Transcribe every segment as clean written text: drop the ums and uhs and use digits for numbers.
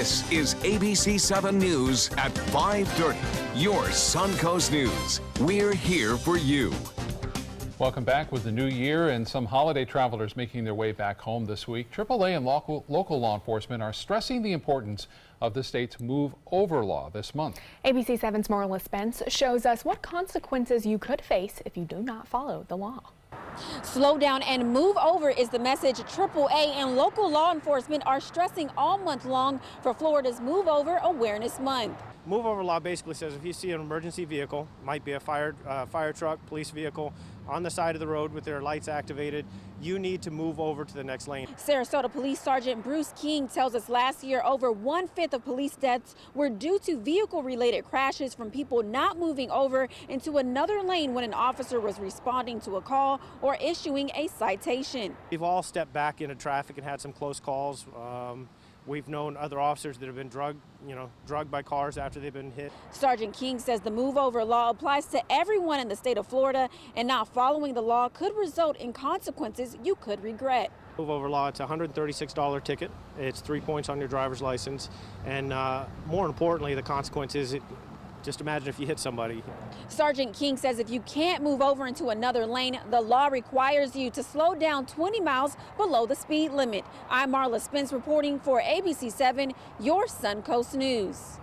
This is ABC7 News at 5:30. Your Suncoast News. We're here for you. Welcome back with the new year and some holiday travelers making their way back home this week. AAA and local law enforcement are stressing the importance of the state's move over law this month. ABC7's Marla Spence shows us what consequences you could face if you do not follow the law. Slow down and move over is the message AAA and local law enforcement are stressing all month long for Florida's Move Over Awareness Month. Move over law basically says if you see an emergency vehicle, might be a fire truck, police vehicle, on the side of the road with their lights activated, you need to move over to the next lane. Sarasota Police Sergeant Bruce King tells us last year over 1/5 of police deaths were due to vehicle-related crashes from people not moving over into another lane when an officer was responding to a call or issuing a citation. We've all stepped back into traffic and had some close calls. We've known other officers that have been drugged by cars after they've been hit. Sergeant King says the move over law applies to everyone in the state of Florida, and not following the law could result in consequences you could regret. Move over law, it's a $136 ticket. It's 3 points on your driver's license, and more importantly, the consequence is just imagine if you hit somebody. Sergeant King says if you can't move over into another lane, the law requires you to slow down 20 miles below the speed limit. I'm Marla Spence reporting for ABC7, your Suncoast News.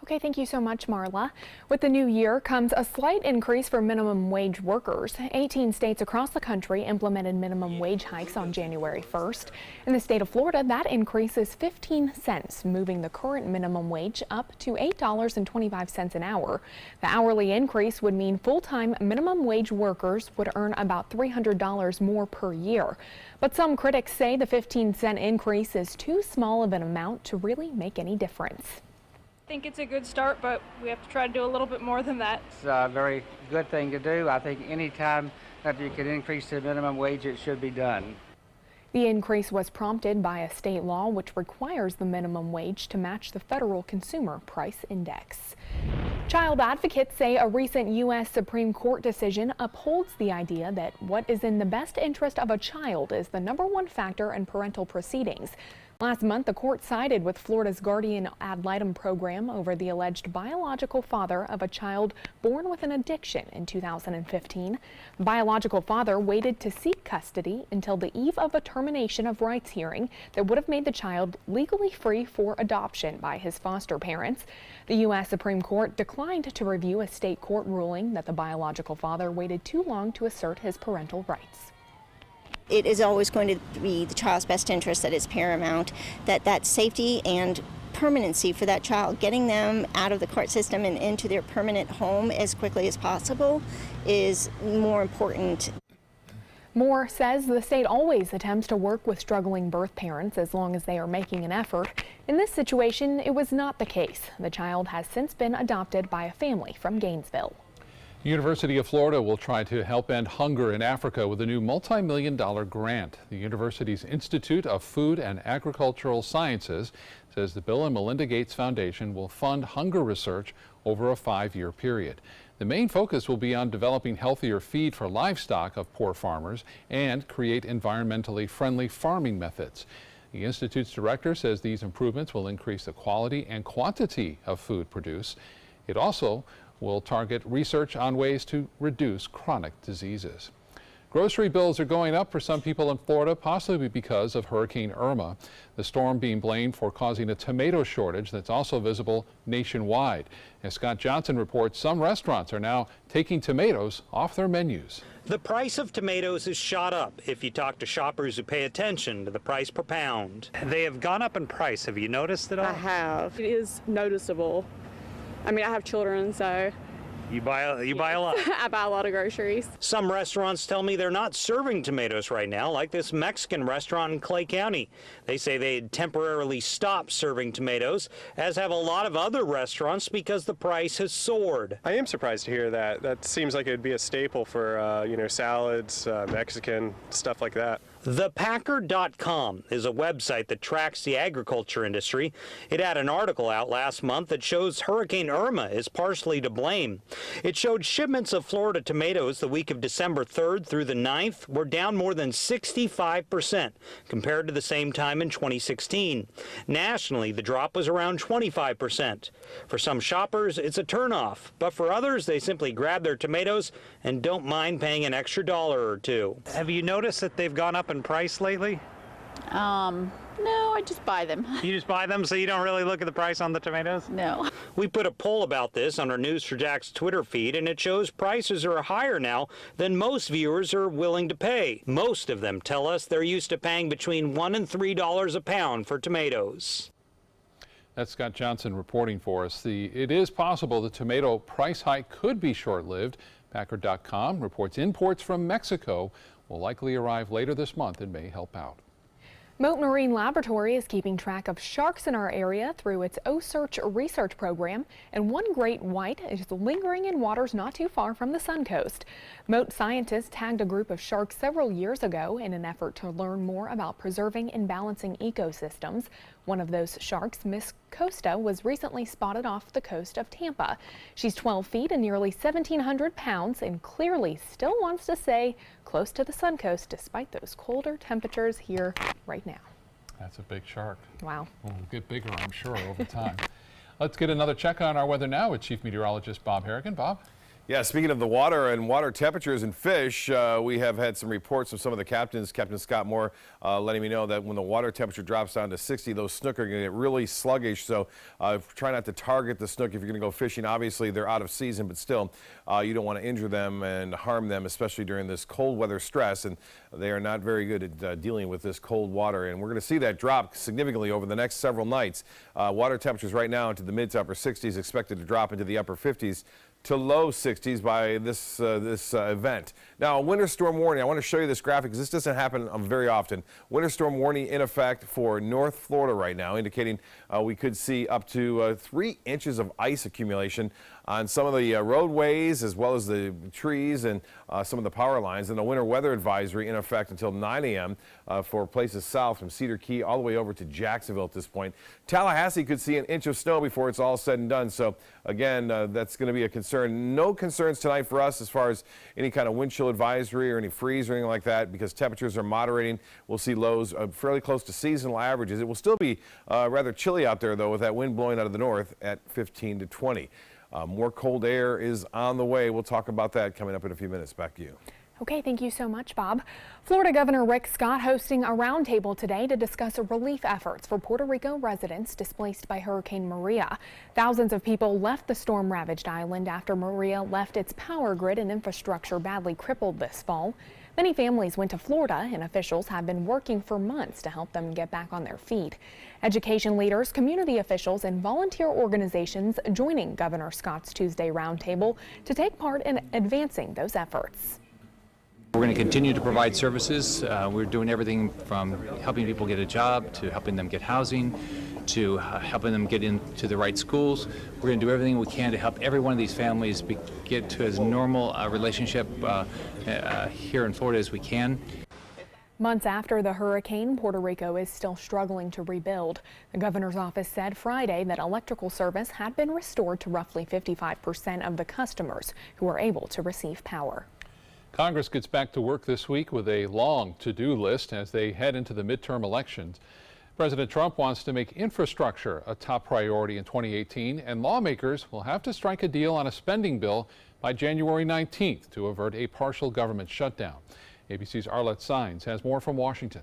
Okay, thank you so much, Marla. With the new year comes a slight increase for minimum wage workers. 18 states across the country implemented minimum wage hikes on January 1st. In the state of Florida, that increase is 15 cents, moving the current minimum wage up to $8.25 an hour. The hourly increase would mean full-time minimum wage workers would earn about $300 more per year. But some critics say the 15-cent increase is too small of an amount to really make any difference. I think it's a good start, but we have to try to do a little bit more than that. It's a very good thing to do. I think any time that you can increase the minimum wage, it should be done. The increase was prompted by a state law which requires the minimum wage to match the federal consumer price index. Child advocates say a recent U.S. Supreme Court decision upholds the idea that what is in the best interest of a child is the #1 factor in parental proceedings. Last month, the court sided with Florida's Guardian Ad Litem program over the alleged biological father of a child born with an addiction in 2015. The biological father waited to seek custody until the eve of a termination of rights hearing that would have made the child legally free for adoption by his foster parents. The U.S. Supreme Court declined to review a state court ruling that the biological father waited too long to assert his parental rights. It is always going to be the child's best interest that is paramount, that safety and permanency for that child, getting them out of the court system and into their permanent home as quickly as possible is more important. Moore says the state always attempts to work with struggling birth parents as long as they are making an effort. In this situation, it was not the case. The child has since been adopted by a family from Gainesville. The University of Florida will try to help end hunger in Africa with a new multi-million-dollar grant. The university's Institute of Food and Agricultural Sciences says the Bill and Melinda Gates Foundation will fund hunger research over a 5-year period. The main focus will be on developing healthier feed for livestock of poor farmers and create environmentally friendly farming methods. The Institute's director says these improvements will increase the quality and quantity of food produced. It also will target research on ways to reduce chronic diseases. Grocery bills are going up for some people in Florida, possibly because of Hurricane Irma, the storm being blamed for causing a tomato shortage that's also visible nationwide. As Scott Johnson reports, some restaurants are now taking tomatoes off their menus. The price of tomatoes has shot up if you talk to shoppers who pay attention to the price per pound. They have gone up in price. Have you noticed it all? I have. It is noticeable. I mean, I have children, so. You buy a lot. I buy a lot of groceries. Some restaurants tell me they're not serving tomatoes right now, like this Mexican restaurant in Clay County. They say they had temporarily stopped serving tomatoes, as have a lot of other restaurants, because the price has soared. I am surprised to hear that. That seems like it would be a staple for, salads, Mexican, stuff like that. ThePacker.com is a website that tracks the agriculture industry. It had an article out last month that shows Hurricane Irma is partially to blame. It showed shipments of Florida tomatoes the week of December 3rd through the 9th were down more than 65% compared to the same time in 2016. Nationally, the drop was around 25%. For some shoppers, it's a turnoff, but for others, they simply grab their tomatoes and don't mind paying an extra $1 or $2. Have you noticed that they've gone up in price lately? No, I just buy them. You just buy them, so you don't really look at the price on the tomatoes? No. We put a poll about this on our News4Jax Twitter feed, and it shows prices are higher now than most viewers are willing to pay. Most of them tell us they're used to paying between $1 and $3 a pound for tomatoes. That's Scott Johnson reporting for us. It is possible the tomato price hike could be short-lived. Packer.com reports imports from Mexico will likely arrive later this month and may help out. Mote Marine Laboratory is keeping track of sharks in our area through its O-Search research program, and one great white is lingering in waters not too far from the Suncoast. Mote scientists tagged a group of sharks several years ago in an effort to learn more about preserving and balancing ecosystems. One of those sharks, Miss Costa, was recently spotted off the coast of Tampa. She's 12 feet and nearly 1,700 pounds and clearly still wants to stay close to the Suncoast despite those colder temperatures here right now. That's a big shark. Wow. Will get bigger, I'm sure, over time. Let's get another check on our weather now with Chief Meteorologist Bob Harrigan. Bob? Yeah, speaking of the water and water temperatures and fish, we have had some reports from some of the captains. Captain Scott Moore letting me know that when the water temperature drops down to 60, those snook are going to get really sluggish. So try not to target the snook if you're going to go fishing. Obviously, they're out of season, but still, you don't want to injure them and harm them, especially during this cold weather stress. And they are not very good at dealing with this cold water. And we're going to see that drop significantly over the next several nights. Water temperatures right now into the mid to upper 60s, expected to drop into the upper 50s to low 60s by this event. Now, a winter storm warning. I want to show you this graphic because this doesn't happen very often. Winter storm warning in effect for North Florida right now, indicating we could see up to 3 inches of ice accumulation on some of the roadways as well as the trees and some of the power lines, and a winter weather advisory in effect until 9 a.m. For places south from Cedar Key all the way over to Jacksonville at this point. Tallahassee could see an inch of snow before it's all said and done. So again, that's going to be a concern. No concerns tonight for us as far as any kind of wind chill advisory or any freeze or anything like that, because temperatures are moderating. We'll see lows fairly close to seasonal averages. It will still be rather chilly out there, though, with that wind blowing out of the north at 15 to 20. More cold air is on the way. We'll talk about that coming up in a few minutes. Back to you. Okay, thank you so much, Bob. Florida Governor Rick Scott hosting a roundtable today to discuss relief efforts for Puerto Rico residents displaced by Hurricane Maria. Thousands of people left the storm-ravaged island after Maria left its power grid and infrastructure badly crippled this fall. Many families went to Florida, and officials have been working for months to help them get back on their feet. Education leaders, community officials, and volunteer organizations joining Governor Scott's Tuesday roundtable to take part in advancing those efforts. We're going to continue to provide services. We're doing everything from helping people get a job to helping them get housing to helping them get into the right schools. We're going to do everything we can to help every one of these families get to as normal a relationship here in Florida as we can. Months after the hurricane, Puerto Rico is still struggling to rebuild. The governor's office said Friday that electrical service had been restored to roughly 55% of the customers who are able to receive power. Congress gets back to work this week with a long to-do list as they head into the midterm elections. President Trump wants to make infrastructure a top priority in 2018, and lawmakers will have to strike a deal on a spending bill by January 19th to avert a partial government shutdown. ABC's Arlette Saenz has more from Washington.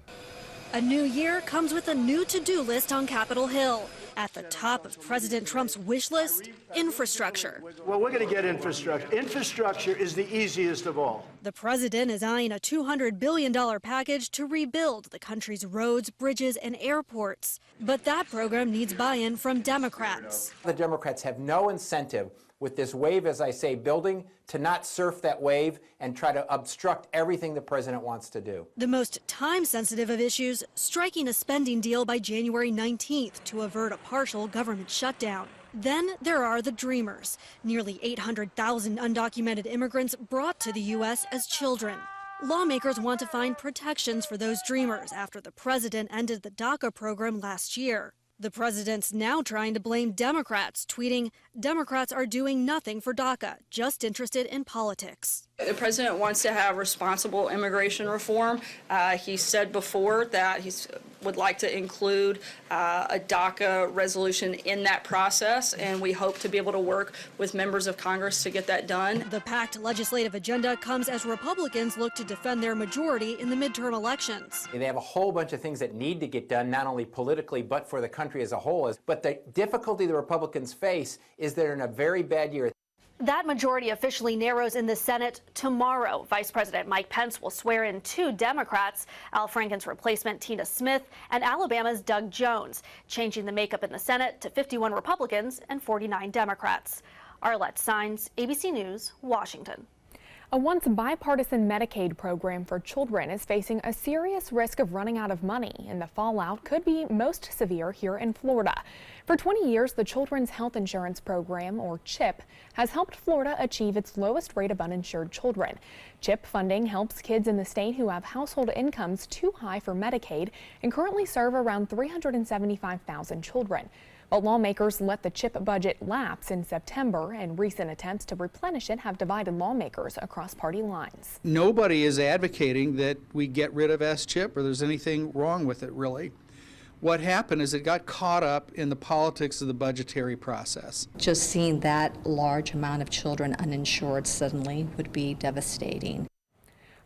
A new year comes with a new to-do list on Capitol Hill. At the top of President Trump's wish list, infrastructure. Well, we're going to get infrastructure. Infrastructure is the easiest of all. The president is eyeing a $200 billion package to rebuild the country's roads, bridges, and airports. But that program needs buy-in from Democrats. The Democrats have no incentive with this wave, as I say, building, to not surf that wave and try to obstruct everything the president wants to do. The most time-sensitive of issues, striking a spending deal by January 19th to avert a partial government shutdown. Then there are the dreamers, nearly 800,000 undocumented immigrants brought to the U.S. as children. Lawmakers want to find protections for those dreamers after the president ended the DACA program last year. The president's now trying to blame Democrats, tweeting, "Democrats are doing nothing for DACA, just interested in politics." The president wants to have responsible immigration reform. He said before that he would like to include a DACA resolution in that process, and we hope to be able to work with members of Congress to get that done. The packed legislative agenda comes as Republicans look to defend their majority in the midterm elections. They have a whole bunch of things that need to get done, not only politically, but for the country as a whole. But the difficulty the Republicans face is they're in a very bad year. That majority officially narrows in the Senate tomorrow. Vice President Mike Pence will swear in 2 Democrats, Al Franken's replacement Tina Smith and Alabama's Doug Jones, changing the makeup in the Senate to 51 Republicans and 49 Democrats. Arlette Saenz, ABC News, Washington. A once bipartisan Medicaid program for children is facing a serious risk of running out of money, and the fallout could be most severe here in Florida. For 20 years, the Children's Health Insurance Program, or CHIP, has helped Florida achieve its lowest rate of uninsured children. CHIP funding helps kids in the state who have household incomes too high for Medicaid and currently serve around 375,000 children. But lawmakers let the CHIP budget lapse in September, and recent attempts to replenish it have divided lawmakers across party lines. Nobody is advocating that we get rid of S-CHIP or there's anything wrong with it, really. What happened is it got caught up in the politics of the budgetary process. Just seeing that large amount of children uninsured suddenly would be devastating.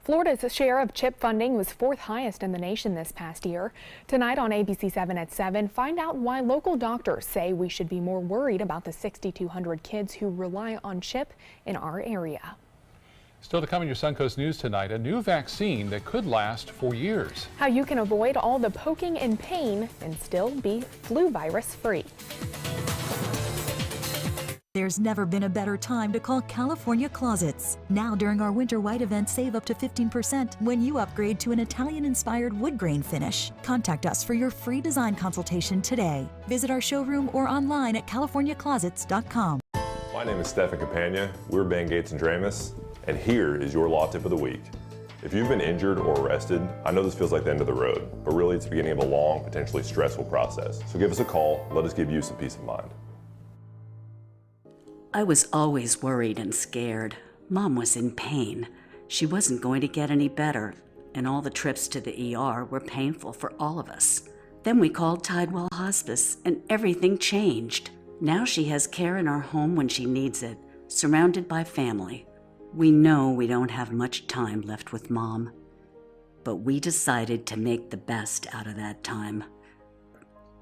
Florida's share of CHIP funding was 4th highest in the nation this past year. Tonight on ABC7 at 7, find out why local doctors say we should be more worried about the 6,200 kids who rely on CHIP in our area. Still to come in your Suncoast News tonight, a new vaccine that could last for years. How you can avoid all the poking and pain and still be flu virus free. There's never been a better time to call California Closets. Now during our Winter White event, save up to 15% when you upgrade to an Italian-inspired wood grain finish. Contact us for your free design consultation today. Visit our showroom or online at californiaclosets.com. My name is Stefan Campagna. We're Ben Gates and Dramus, and here is your law tip of the week. If you've been injured or arrested, I know this feels like the end of the road, but really it's the beginning of a long, potentially stressful process. So give us a call. Let us give you some peace of mind. I was always worried and scared. Mom was in pain. She wasn't going to get any better, and all the trips to the ER were painful for all of us. Then we called Tidewell Hospice, and everything changed. Now she has care in our home when she needs it, surrounded by family. We know we don't have much time left with Mom, but we decided to make the best out of that time.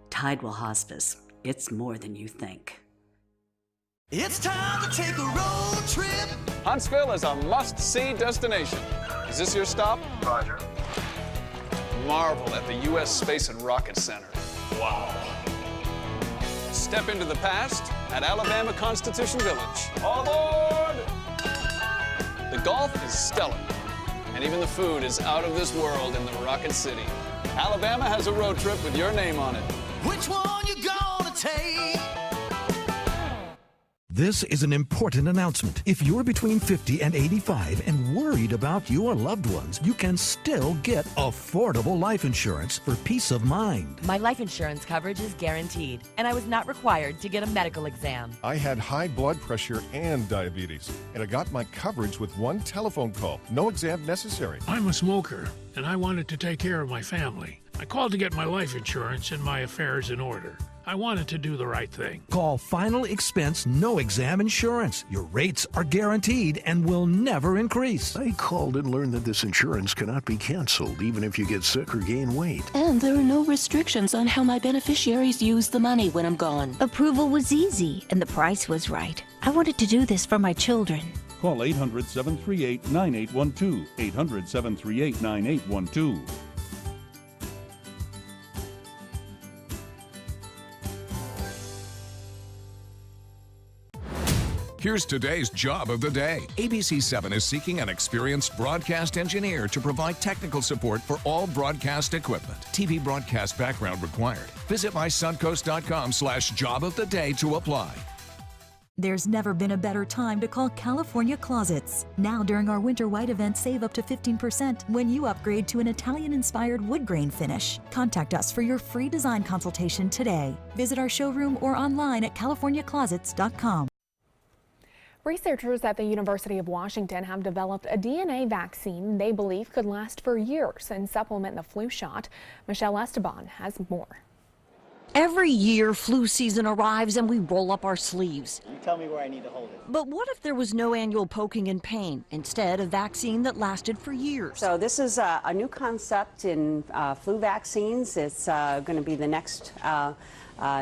Tidewell Hospice, it's more than you think. It's time to take a road trip. Huntsville is a must-see destination. Is this your stop? Roger. Marvel at the U.S. Space and Rocket Center. Wow. Step into the past at Alabama Constitution Village. All aboard! The golf is stellar, and even the food is out of this world in the Rocket City. Alabama has a road trip with your name on it. Which one you gonna take? This is an important announcement. If you're between 50 and 85 and worried about your loved ones, you can still get affordable life insurance for peace of mind. My life insurance coverage is guaranteed, and I was not required to get a medical exam. I had high blood pressure and diabetes, and I got my coverage with one telephone call. No exam necessary. I'm a smoker, and I wanted to take care of my family. I called to get my life insurance and my affairs in order. I wanted to do the right thing. Call Final Expense No Exam Insurance. Your rates are guaranteed and will never increase. I called and learned that this insurance cannot be canceled even if you get sick or gain weight. And there are no restrictions on how my beneficiaries use the money when I'm gone. Approval was easy and the price was right. I wanted to do this for my children. Call 800-738-9812. 800-738-9812. Here's today's job of the day. ABC7 is seeking an experienced broadcast engineer to provide technical support for all broadcast equipment. TV broadcast background required. Visit mysuncoast.com/job of the day to apply. There's never been a better time to call California Closets. Now during our Winter White event, save up to 15% when you upgrade to an Italian-inspired wood grain finish. Contact us for your free design consultation today. Visit our showroom or online at californiaclosets.com. Researchers at the University of Washington have developed a DNA vaccine they believe could last for years and supplement the flu shot. Michelle Esteban has more. Every year, flu season arrives and we roll up our sleeves. You tell me where I need to hold it. But what if there was no annual poking and pain? Instead, a vaccine that lasted for years. So this is a new concept in flu vaccines. It's going to be the next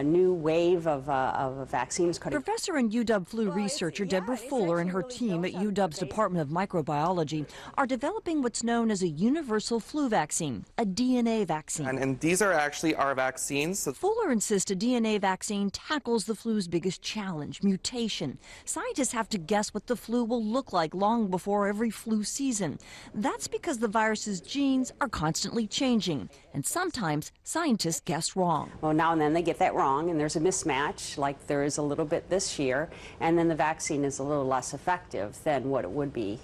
new wave of vaccines. Professor and UW flu researcher Deborah Fuller and her team at UW's Department of Microbiology are developing what's known as a universal flu vaccine, a DNA vaccine. And these are actually our vaccines. Fuller insists a DNA vaccine tackles the flu's biggest challenge, mutation. Scientists have to guess what the flu will look like long before every flu season. That's because the virus's genes are constantly changing, and sometimes scientists guess wrong. Well, now and then they get that wrong, and there's a mismatch, like there is a little bit this year, and then the vaccine is a little less effective than what it would be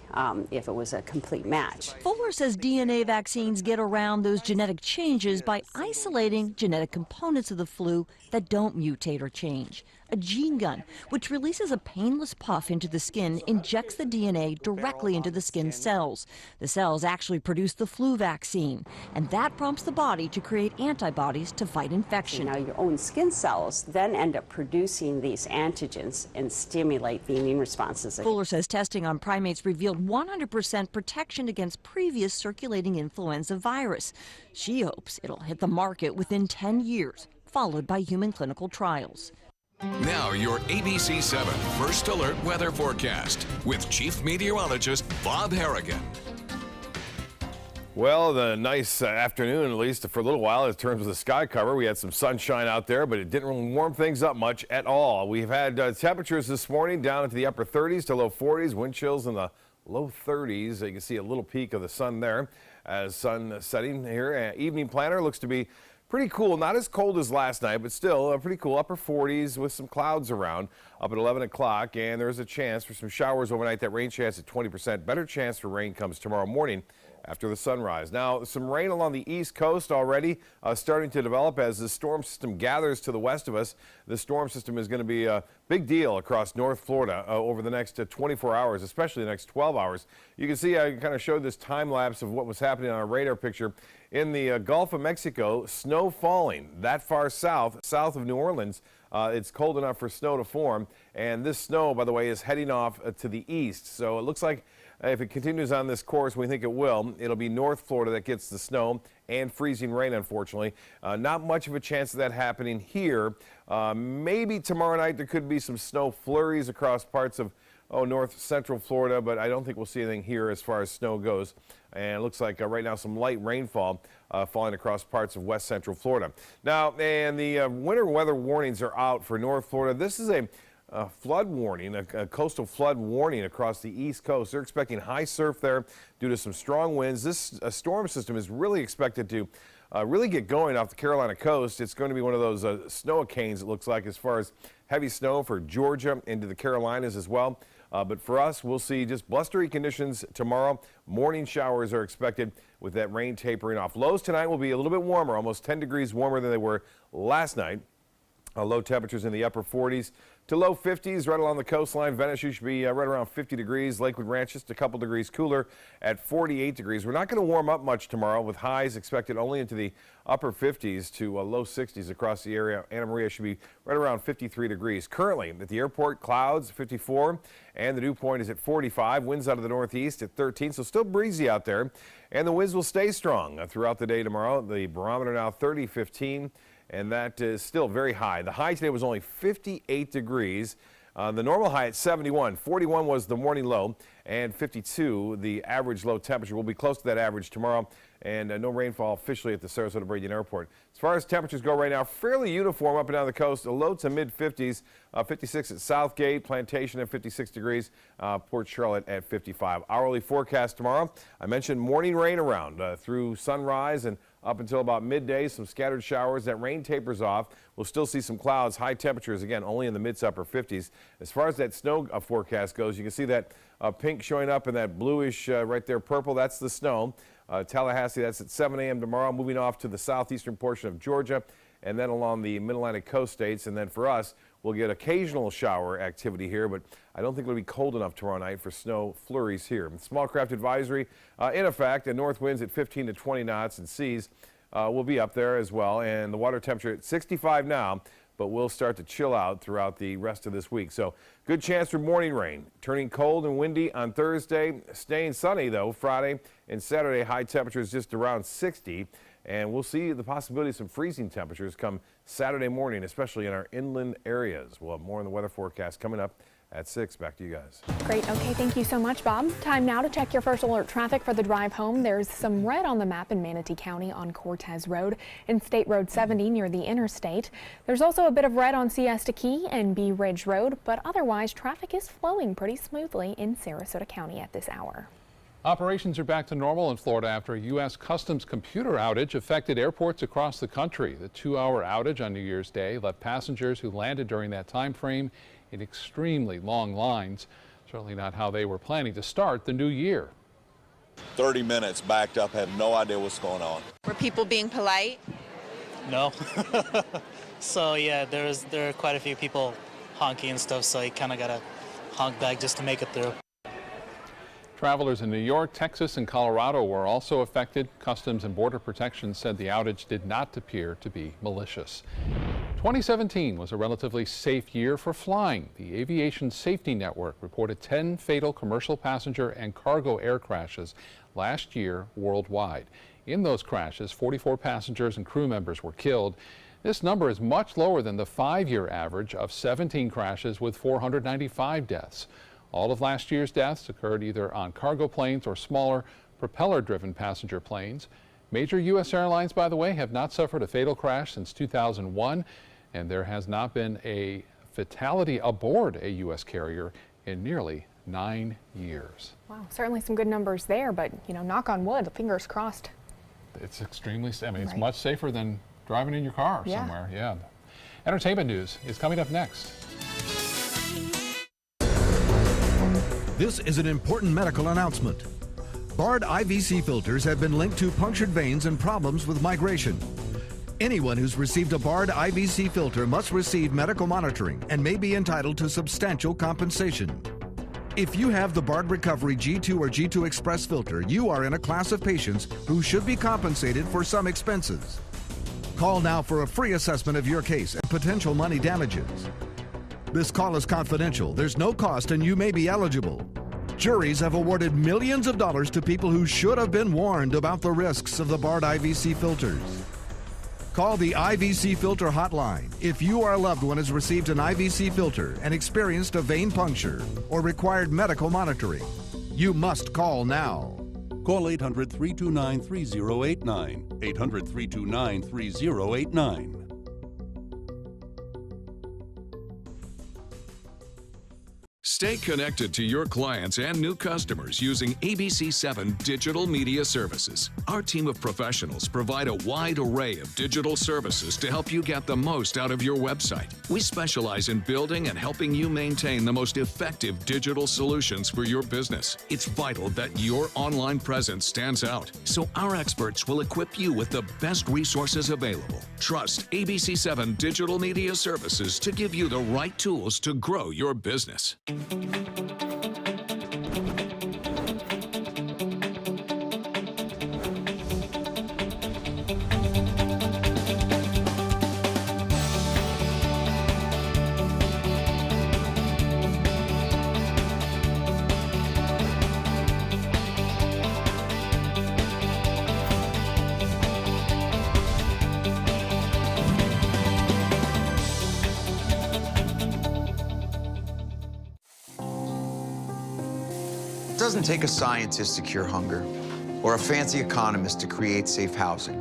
if it was a complete match. Fuller says DNA vaccines get around those genetic changes by isolating genetic components of the flu that don't mutate or change. A gene gun, which releases a painless puff into the skin, injects the DNA directly into the skin cells. The cells actually produce the flu vaccine, and that prompts the body to create antibodies to fight infection. Now your own skin cells then end up producing these antigens and stimulate the immune responses. Fuller says testing on primates revealed 100% protection against previous circulating influenza virus. She hopes it'll hit the market within 10 years, followed by human clinical trials. Now your ABC7 First Alert Weather Forecast with Chief Meteorologist Bob Harrigan. Well, the nice afternoon, at least for a little while, in terms of the sky cover. We had some sunshine out there, but it didn't really warm things up much at all. We've had temperatures this morning down into the upper 30s to low 40s, wind chills in the low 30s. You can see a little peek of the sun there as sun setting here. Evening planner looks to be pretty cool, not as cold as last night, but still pretty cool, upper 40s with some clouds around up at 11 o'clock, and there's a chance for some showers overnight. That rain chance at 20%. Better chance for rain comes tomorrow morning after the sunrise. Now, some rain along the east coast already starting to develop as the storm system gathers to the west of us. The storm system is going to be a big deal across North Florida over the next 24 hours, especially the next 12 hours. You can see I kind of showed this time lapse of what was happening on our radar picture. In the Gulf of Mexico, snow falling that far south of New Orleans. It's cold enough for snow to form, and this snow, by the way, is heading off to the east. So it looks like if it continues on this course, we think it will, it'll be North Florida that gets the snow and freezing rain, unfortunately. Not much of a chance of that happening here. Maybe tomorrow night there could be some snow flurries across parts of north central Florida, but I don't think we'll see anything here as far as snow goes. And it looks like right now some light rainfall falling across parts of west central Florida. Now, and the winter weather warnings are out for North Florida. This is a flood warning, a coastal flood warning across the east coast. They're expecting high surf there due to some strong winds. This storm system is really expected to really get going off the Carolina coast. It's going to be one of those snow-canes, it looks like, as far as heavy snow for Georgia into the Carolinas as well. But for us, we'll see just blustery conditions tomorrow. Morning showers are expected with that rain tapering off. Lows tonight will be a little bit warmer, almost 10 degrees warmer than they were last night. Low temperatures in the upper 40s to low 50s right along the coastline. Venice, you should be right around 50 degrees. Lakewood Ranch just a couple degrees cooler at 48 degrees. We're not going to warm up much tomorrow with highs expected only into the upper 50s to low 60s across the area. Anna Maria should be right around 53 degrees. Currently at the airport, clouds 54 and the dew point is at 45. Winds out of the northeast at 13, so still breezy out there. And the winds will stay strong throughout the day tomorrow. The barometer now 30, 15. And that is still very high. The high today was only 58 degrees. The normal high at 71. 41 was the morning low, and 52 the average low temperature. We'll be close to that average tomorrow, and no rainfall officially at the Sarasota Braden Airport. As far as temperatures go right now, fairly uniform up and down the coast. A low to mid 50s, 56 at Southgate, Plantation at 56 degrees, Port Charlotte at 55. Hourly forecast tomorrow. I mentioned morning rain around through sunrise and up until about midday. Some scattered showers. That rain tapers off. We'll still see some clouds. High temperatures, again, only in the mid to upper 50s. As far as that snow forecast goes, you can see that pink showing up in that bluish right there, purple. That's the snow. Tallahassee, that's at 7 a.m. tomorrow. Moving off to the southeastern portion of Georgia and then along the mid-Atlantic coast states. And then for us, we'll get occasional shower activity here, but I don't think it'll be cold enough tomorrow night for snow flurries here. Small craft advisory in effect, and north winds at 15 to 20 knots, and seas will be up there as well. And the water temperature at 65 now, but will start to chill out throughout the rest of this week. So good chance for morning rain. Turning cold and windy on Thursday, staying sunny though Friday and Saturday. High temperatures just around 60. And we'll see the possibility of some freezing temperatures come Saturday morning, especially in our inland areas. We'll have more on the weather forecast coming up at 6. Back to you guys. Great. Okay, thank you so much, Bob. Time now to check your first alert traffic for the drive home. There's some red on the map in Manatee County on Cortez Road and State Road 70 near the interstate. There's also a bit of red on Siesta Key and Bee Ridge Road, but otherwise traffic is flowing pretty smoothly in Sarasota County at this hour. Operations are back to normal in Florida after a U.S. Customs computer outage affected airports across the country. The 2-hour outage on New Year's Day left passengers who landed during that time frame in extremely long lines. Certainly not how they were planning to start the new year. 30 minutes backed up, had no idea what's going on. Were people being polite? No. So yeah, there are quite a few people honking and stuff, so you kind of got to honk back just to make it through. Travelers in New York, Texas, and Colorado were also affected. Customs and Border Protection said the outage did not appear to be malicious. 2017 was a relatively safe year for flying. The Aviation Safety Network reported 10 fatal commercial passenger and cargo air crashes last year worldwide. In those crashes, 44 passengers and crew members were killed. This number is much lower than the 5-year average of 17 crashes with 495 deaths. All of last year's deaths occurred either on cargo planes or smaller propeller-driven passenger planes. Major U.S. airlines, by the way, have not suffered a fatal crash since 2001, and there has not been a fatality aboard a U.S. carrier in nearly 9 years. Wow, certainly some good numbers there, but, you know, knock on wood, fingers crossed. It's extremely, I mean, it's much safer than driving in your car somewhere. Yeah. Entertainment news is coming up next. This is an important medical announcement. Bard IVC filters have been linked to punctured veins and problems with migration. Anyone who's received a Bard IVC filter must receive medical monitoring and may be entitled to substantial compensation. If you have the Bard Recovery G2 or G2 Express filter, you are in a class of patients who should be compensated for some expenses. Call now for a free assessment of your case and potential money damages. This call is confidential. There's no cost and you may be eligible. Juries have awarded millions of dollars to people who should have been warned about the risks of the Bard IVC filters. Call the IVC Filter Hotline if you or a loved one has received an IVC filter and experienced a vein puncture or required medical monitoring. You must call now. Call 800-329-3089. 800-329-3089. Stay connected to your clients and new customers using ABC7 Digital Media Services. Our team of professionals provide a wide array of digital services to help you get the most out of your website. We specialize in building and helping you maintain the most effective digital solutions for your business. It's vital that your online presence stands out, so our experts will equip you with the best resources available. Trust ABC7 Digital Media Services to give you the right tools to grow your business. It doesn't take a scientist to cure hunger or a fancy economist to create safe housing.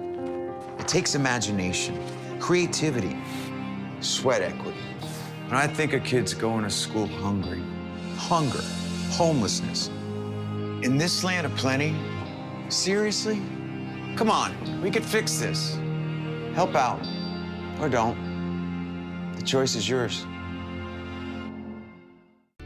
It takes imagination, creativity, sweat equity. And I think of kids going to school hungry. Hunger, homelessness. In this land of plenty, seriously, Come on, we could fix this. Help out, or don't. The choice is yours.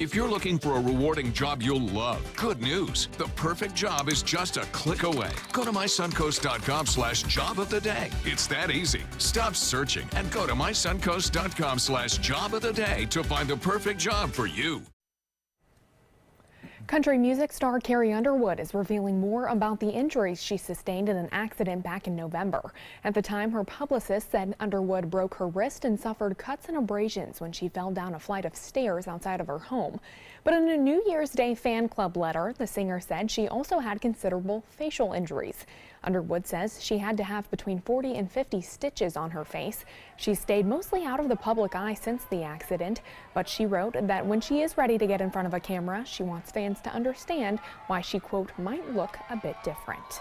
If you're looking for a rewarding job you'll love, good news. The perfect job is just a click away. Go to mysuncoast.com/job of the day. It's that easy. Stop searching and go to mysuncoast.com/job of the day to find the perfect job for you. Country music star Carrie Underwood is revealing more about the injuries she sustained in an accident back in November. At the time, her publicist said Underwood broke her wrist and suffered cuts and abrasions when she fell down a flight of stairs outside of her home. But in a New Year's Day fan club letter, the singer said she also had considerable facial injuries. Underwood says she had to have between 40 and 50 stitches on her face. She stayed mostly out of the public eye since the accident, but she wrote that when she is ready to get in front of a camera, she wants fans to understand why she, quote, might look a bit different.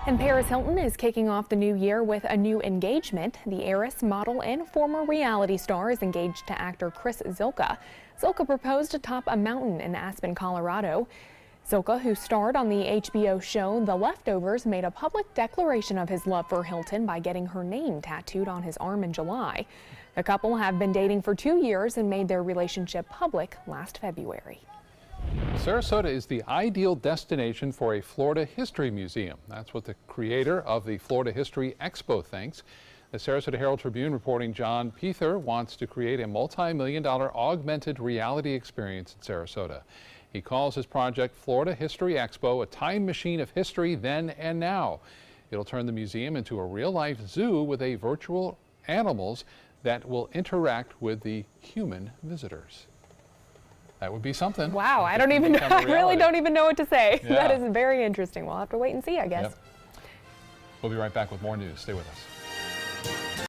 And Paris Hilton is kicking off the new year with a new engagement. The heiress, model, and former reality star is engaged to actor Chris Zilka. Zilka proposed atop a mountain in Aspen, Colorado. Zilka, who starred on the HBO show The Leftovers, made a public declaration of his love for Hilton by getting her name tattooed on his arm in July. The couple have been dating for 2 years and made their relationship public last February. Sarasota is the ideal destination for a Florida History Museum. That's what the creator of the Florida History Expo thinks. The Sarasota Herald-Tribune reporting John Peether wants to create a multi-million-dollar augmented reality experience in Sarasota. He calls his project Florida History Expo a time machine of history then and now. It'll turn the museum into a real-life zoo with a virtual animals that will interact with the human visitors. That would be something. Wow, I don't even know. I really don't even know what to say. Yeah. That is very interesting. We'll have to wait and see, I guess. Yep. We'll be right back with more news. Stay with us.